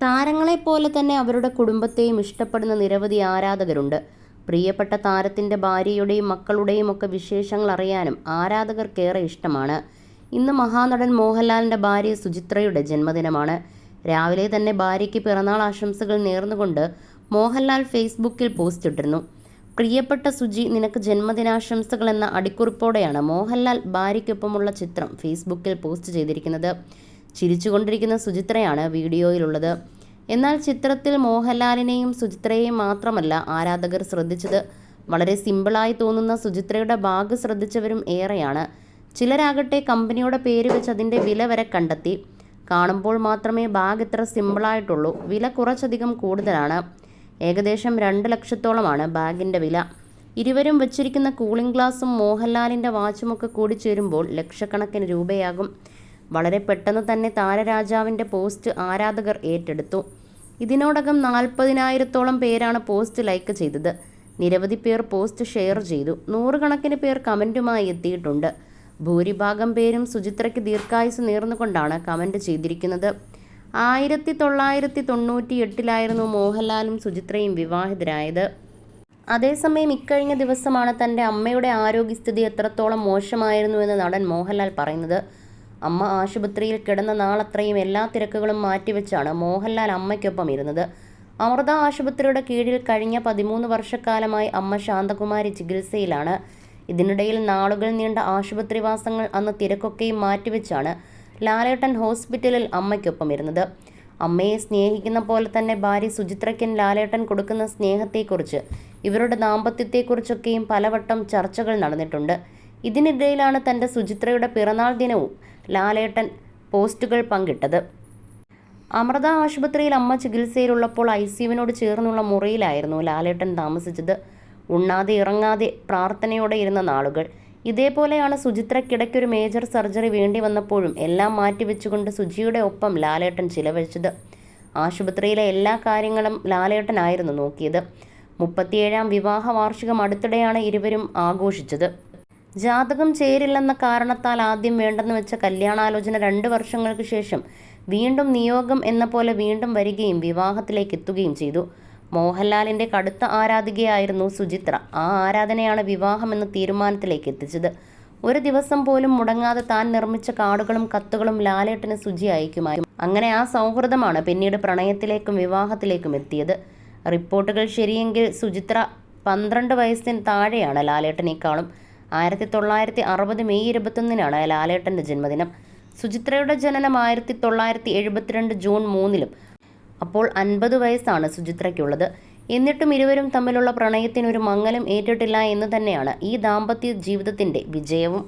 താരങ്ങളെപ്പോലെ തന്നെ അവരുടെ കുടുംബത്തെയും ഇഷ്ടപ്പെടുന്ന നിരവധി ആരാധകരുണ്ട്. പ്രിയപ്പെട്ട താരത്തിൻ്റെ ഭാര്യയുടെയും മക്കളുടെയും ഒക്കെ വിശേഷങ്ങൾ അറിയാനും ആരാധകർക്കേറെ ഇഷ്ടമാണ്. ഇന്ന് മഹാനടൻ മോഹൻലാലിൻ്റെ ഭാര്യ സുചിത്രയുടെ ജന്മദിനമാണ്. രാവിലെ തന്നെ ഭാര്യയ്ക്ക് പിറന്നാൾ ആശംസകൾ നേർന്നുകൊണ്ട് മോഹൻലാൽ ഫേസ്ബുക്കിൽ പോസ്റ്റ് ഇട്ടിരുന്നു. പ്രിയപ്പെട്ട സുജി, നിനക്ക് ജന്മദിനാശംസകൾ എന്ന അടിക്കുറിപ്പോടെയാണ് മോഹൻലാൽ ഭാര്യയ്ക്കൊപ്പമുള്ള ചിത്രം ഫേസ്ബുക്കിൽ പോസ്റ്റ് ചെയ്തിരിക്കുന്നത്. ചിരിച്ചുകൊണ്ടിരിക്കുന്ന സുചിത്രയാണ് വീഡിയോയിലുള്ളത്. എന്നാൽ ചിത്രത്തിൽ മോഹൻലാലിനെയും സുചിത്രയെയും മാത്രമല്ല ആരാധകർ ശ്രദ്ധിച്ചത്. വളരെ സിമ്പിളായി തോന്നുന്ന സുചിത്രയുടെ ബാഗ് ശ്രദ്ധിച്ചവരും ഏറെയാണ്. ചിലരാകട്ടെ കമ്പനിയുടെ പേര് വെച്ച് അതിൻ്റെ വില വരെ കണ്ടെത്തി. കാണുമ്പോൾ മാത്രമേ ബാഗ് ഇത്ര സിമ്പിളായിട്ടുള്ളൂ, വില കുറച്ചധികം കൂടുതലാണ്. ഏകദേശം 2 ലക്ഷത്തോളമാണ് ബാഗിൻ്റെ വില. ഇരുവരും വച്ചിരിക്കുന്ന കൂളിംഗ് ഗ്ലാസും മോഹൻലാലിൻ്റെ വാച്ചുമൊക്കെ കൂടി ചേരുമ്പോൾ ലക്ഷക്കണക്കിന് രൂപയാകും. വളരെ പെട്ടെന്ന് തന്നെ താരരാജാവിൻ്റെ പോസ്റ്റ് ആരാധകർ ഏറ്റെടുത്തു. ഇതിനോടകം 40,000-ഓളം പേരാണ് പോസ്റ്റ് ലൈക്ക് ചെയ്തത്. നിരവധി പേർ പോസ്റ്റ് ഷെയർ ചെയ്തു. 100 കണക്കിന് പേർ കമൻറ്റുമായി എത്തിയിട്ടുണ്ട്. ഭൂരിഭാഗം പേരും സുചിത്രയ്ക്ക് ദീർഘായുസ് നേർന്നുകൊണ്ടാണ് കമൻറ്റ് ചെയ്തിരിക്കുന്നത്. 1998-ലായിരുന്നു മോഹൻലാലും സുചിത്രയും വിവാഹിതരായത്. അതേസമയം ഇക്കഴിഞ്ഞ ദിവസമാണ് തൻ്റെ അമ്മയുടെ ആരോഗ്യസ്ഥിതി എത്രത്തോളം മോശമായിരുന്നുവെന്ന് നടൻ മോഹൻലാൽ പറയുന്നത്. അമ്മ ആശുപത്രിയിൽ കിടന്ന നാളത്രയും എല്ലാ തിരക്കുകളും മാറ്റിവെച്ചാണ് മോഹൻലാൽ അമ്മയ്ക്കൊപ്പം ഇരുന്നത്. അമൃത ആശുപത്രിയുടെ കീഴിൽ കഴിഞ്ഞ 13 വർഷക്കാലമായി അമ്മ ശാന്തകുമാരി ചികിത്സയിലാണ്. ഇതിനിടയിൽ നാളുകൾ നീണ്ട ആശുപത്രിവാസങ്ങൾ അന്ന് തിരക്കൊക്കെയും മാറ്റിവെച്ചാണ് ലാലേട്ടൻ ഹോസ്പിറ്റലിൽ അമ്മയ്ക്കൊപ്പം ഇരുന്നത്. അമ്മയെ സ്നേഹിക്കുന്ന പോലെ തന്നെ ഭാര്യ സുചിത്രയ്ക്കൻ ലാലേട്ടൻ കൊടുക്കുന്ന സ്നേഹത്തെക്കുറിച്ച്, ഇവരുടെ ദാമ്പത്യത്തെക്കുറിച്ചൊക്കെയും പലവട്ടം ചർച്ചകൾ നടന്നിട്ടുണ്ട്. ഇതിനിടയിലാണ് തൻ്റെ സുചിത്രയുടെ പിറന്നാൾ ദിനവും ലാലേട്ടൻ പോസ്റ്റുകൾ പങ്കിട്ടത്. അമൃത ആശുപത്രിയിൽ അമ്മ ചികിത്സയിലുള്ളപ്പോൾ ICUവിനോട് ചേർന്നുള്ള മുറിയിലായിരുന്നു ലാലേട്ടൻ താമസിച്ചത്. ഉണ്ണാതെ ഇറങ്ങാതെ പ്രാർത്ഥനയോടെ ഇരുന്ന നാളുകൾ. ഇതേപോലെയാണ് സുചിത്രയ്ക്കിടയ്ക്കൊരു മേജർ സർജറി വേണ്ടി വന്നപ്പോഴും എല്ലാം മാറ്റിവെച്ചുകൊണ്ട് സുജിയുടെ ഒപ്പം ലാലേട്ടൻ ചിലവഴിച്ചത്. ആശുപത്രിയിലെ എല്ലാ കാര്യങ്ങളും ലാലേട്ടനായിരുന്നു നോക്കിയത്. 37ാം വിവാഹ വാർഷികം അടുത്തിടെയാണ് ഇരുവരും ആഘോഷിച്ചത്. ജാതകം ചേരില്ലെന്ന കാരണത്താൽ ആദ്യം വേണ്ടെന്ന് വെച്ച കല്യാണാലോചന 2 വർഷങ്ങൾക്ക് ശേഷം വീണ്ടും നിയോഗം എന്ന പോലെ വീണ്ടും വരികയും വിവാഹത്തിലേക്ക് എത്തുകയും ചെയ്തു. മോഹൻലാലിൻ്റെ കടുത്ത ആരാധികയായിരുന്നു സുചിത്ര. ആ ആരാധനയാണ് വിവാഹമെന്ന തീരുമാനത്തിലേക്ക് എത്തിച്ചത്. ഒരു ദിവസം പോലും മുടങ്ങാതെ താൻ നിർമ്മിച്ച കാർഡുകളും കത്തുകളും ലാലേട്ടന് സുജി അയക്കുമായിരുന്നു. അങ്ങനെ ആ സൗഹൃദമാണ് പിന്നീട് പ്രണയത്തിലേക്കും വിവാഹത്തിലേക്കും എത്തിയത്. റിപ്പോർട്ടുകൾ ശരിയെങ്കിൽ സുചിത്ര 12 വയസ്സിന് താഴെയാണ് ലാലേട്ടനേക്കാളും. 1960 മെയ് 21-നാണ് ലാലേട്ടൻ്റെ ജന്മദിനം. സുചിത്രയുടെ ജനനം 1972 ജൂൺ 3-ലും. അപ്പോൾ 50 വയസ്സാണ് സുചിത്രയ്ക്കുള്ളത്. എന്നിട്ടും ഇരുവരും തമ്മിലുള്ള പ്രണയത്തിനൊരു മങ്ങലും ഏറ്റിട്ടില്ല എന്ന് തന്നെയാണ് ഈ ദാമ്പത്യ ജീവിതത്തിൻ്റെ വിജയവും.